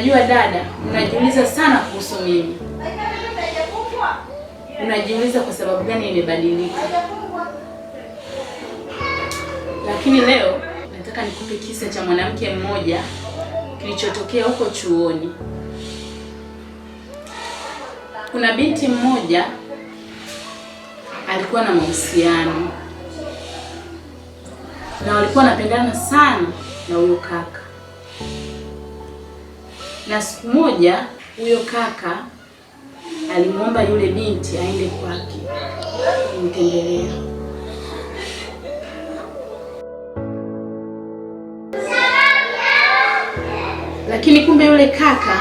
Najua dada, unajiuliza sana kuhusu mimi. Unajiuliza kwa sababu gani nimebadilika. Lakini leo nataka nikupe kisa cha mwanamke mmoja kilichotokea huko chuoni. Kuna binti mmoja alikuwa na mahusiano na walikuwa wanapendana sana na huyo kaka. Na siku moja huyo kaka alimuomba yule binti aende kwake kumtembelea. Lakini kumbe yule kaka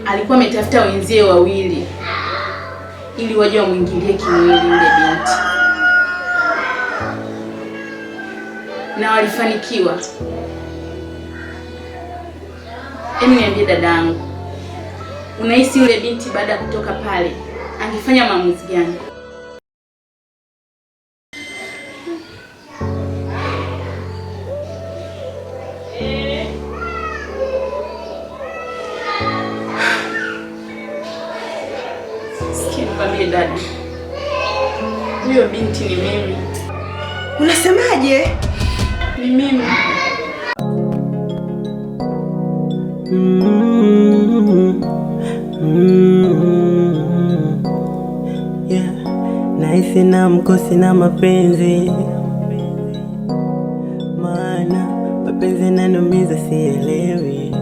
alikuwa ametafuta wenzie wawili ili waje wamwingilie kimwili yule binti. Na walifanikiwa. Hebu niambie dadangu, unahisi yule binti baada ya kutoka pale angefanya maamuzi gani? Sikia nikwambie dada, huyo binti ni mimi. Unasemaje? Ni mimi. Yeah, nahisi na mkosi na mapenzi, maana mapenzi nanumiza sielewi,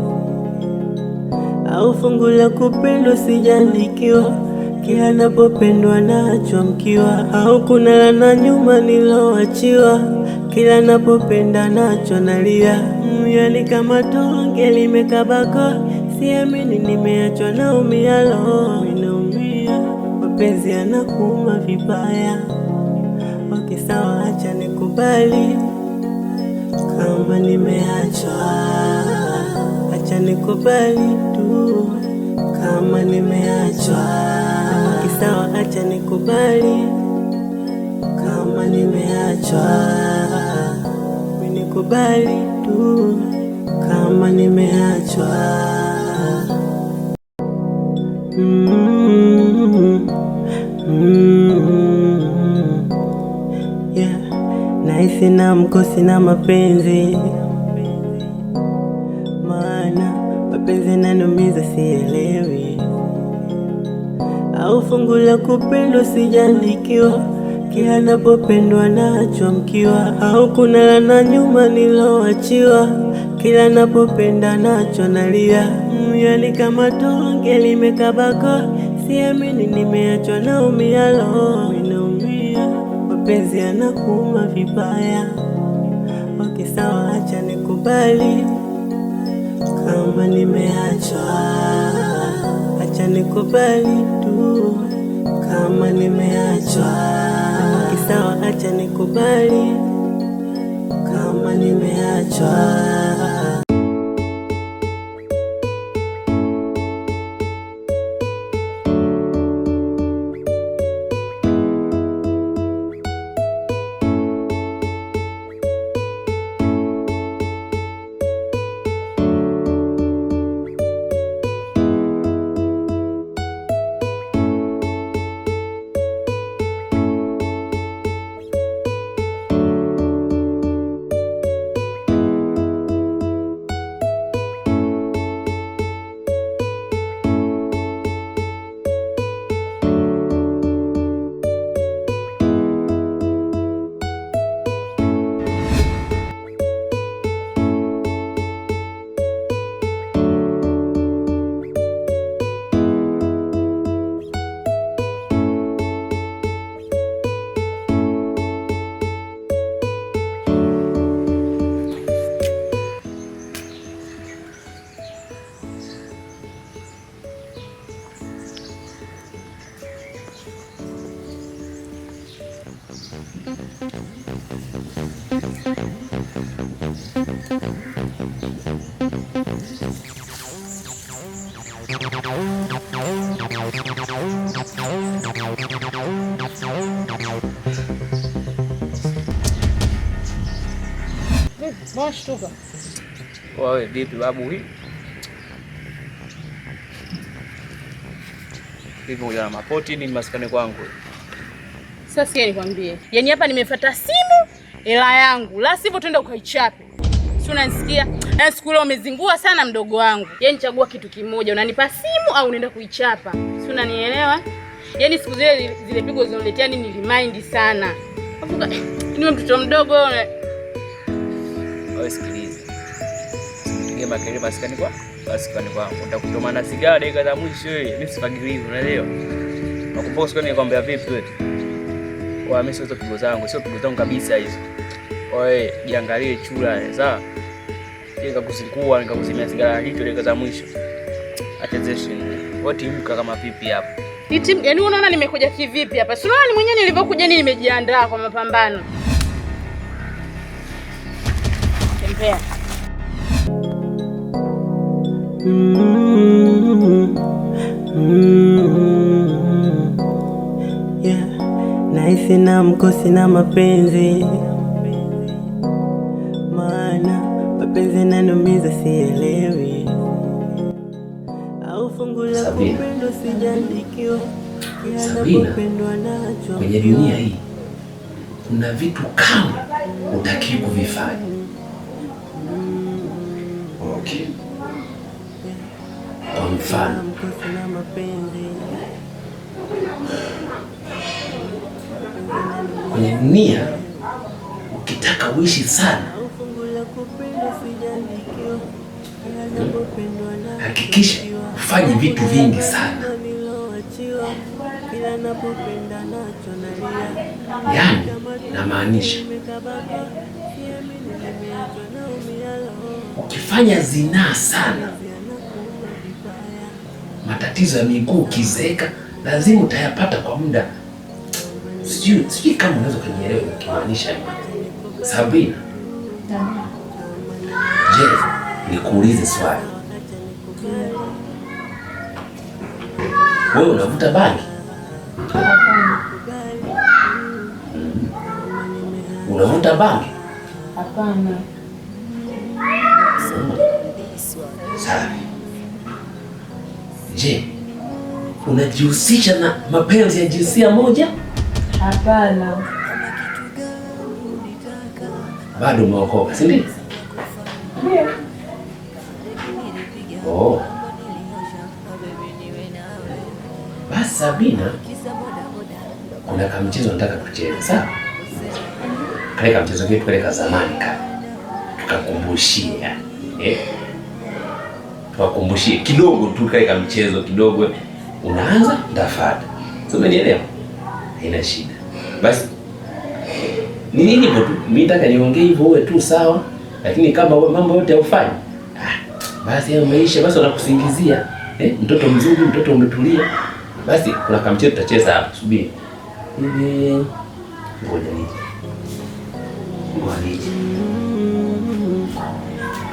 au fungu la kupendwa sijandikiwa, kila napopendwa naachwa mkiwa, au kuna lana nyuma niloachiwa, kila napopenda nacho nalia. Yani kama tonge limekabako, siamini nimeachwa naumia, roho inaumia, mapenzi yanakuuma vibaya. Okay sawa, acha nikubali kama nimeachwa, acha nikubali tu kama nimeachwa. Okay sawa, acha nikubali kama nimeachwa, nikubali tu kama nimeachwa. Yeah, nahisi na mkosi na mapenzi, maana mapenzi nanumiza sielewi, au fungu la kupendwa sijandikiwa, kila napopendwa naachwa mkiwa, au kuna lana nyuma niloachiwa, kila napopenda nacho nalia. Yani kama tonge limekabako, siamini nimeachwa naumia, roho inaumia, mapenzi yanakuuma vibaya. Okay sawa, acha nikubali kama nimeachwa, acha nikubali tu kama nimeachwa. Sawa, acha nikubali kama nimeachwa. Washtuka. Wewe vipi babu hii? Hivyo na mapoti ni maskani kwangu. Sasa sikia nikwambie. Yaani hapa nimefuata simu hela yangu. La sivyo twende ukaichape. Si unanisikia? Na siku leo umezingua sana mdogo wangu. Yaani chagua kitu kimoja, unanipa simu au unaenda kuichapa. Si unanielewa? Yaani siku zile pigo zinaletea ni remind sana. Afuka niwe mtoto mdogo. Wewe sikiliza. Nige makelele maskani kwa maskani kwangu. Nitakuchoma na sigara dakika za mwisho wewe. Mimi sifagili hivyo, unaelewa? Nakumbuka siku nikwambia vipi wewe? Kwa mimi sio pigo zangu, sio pigo zangu kabisa hizo. Oe, jiangalie chura, sawa? Nikakuzingua, nikakuzimia sigara hicho dakika za mwisho. Attention. Wote mka kama pipi hapo. Yaani unaona nimekuja kivipi hapa? Si unaona ni mwenyewe nilivyokuja ni nimejiandaa kwa mapambano. Tembea. Yeah. Nahisi na mkosi na mapenzi, maana mapenzi yananiumiza sielewi. Au fungu la kupendwa sijaandikiwa, yanapopendwa nacho. Kwenye dunia hii kuna vitu kama hutakiwi kuvifanya. Okay. Kwa mfano, kwenye dunia ukitaka uishi sana, hakikisha ufanye vitu vingi sana. Yaani namaanisha ukifanya zinaa sana, matatizo ya miguu ukizeeka lazima utayapata kwa muda. Sijui kama unaweza kunielewa nikimaanisha nini. Sabina, je, nikuulize swali. Wewe unavuta bangi? Unavuta bangi? Hapana. Sawa. Je, unajihusisha na mapenzi ya jinsia moja? Hapana. Bado umeokoka, si ndio? Ndio. Oh. Basi Sabina, kuna kamchezo nataka tucheze, sawa? Kale kamchezo ketu kale ka zamani kale. Tukakumbushie, tukakumbushie kidogo tu kale kamchezo kidogo. Unaanza ndafuata. Sio, umenielewa? Haina shida. Basi ni nini hapo tu? Mimi nataka niongee hivyo uwe tu sawa, lakini kama mambo yote haufanyi, basi hayo maisha basi wanakusingizia. Mtoto mzuri, mtoto umetulia. Basi kuna kamchezo tutacheza hapo. Subiri. Ngoja nije.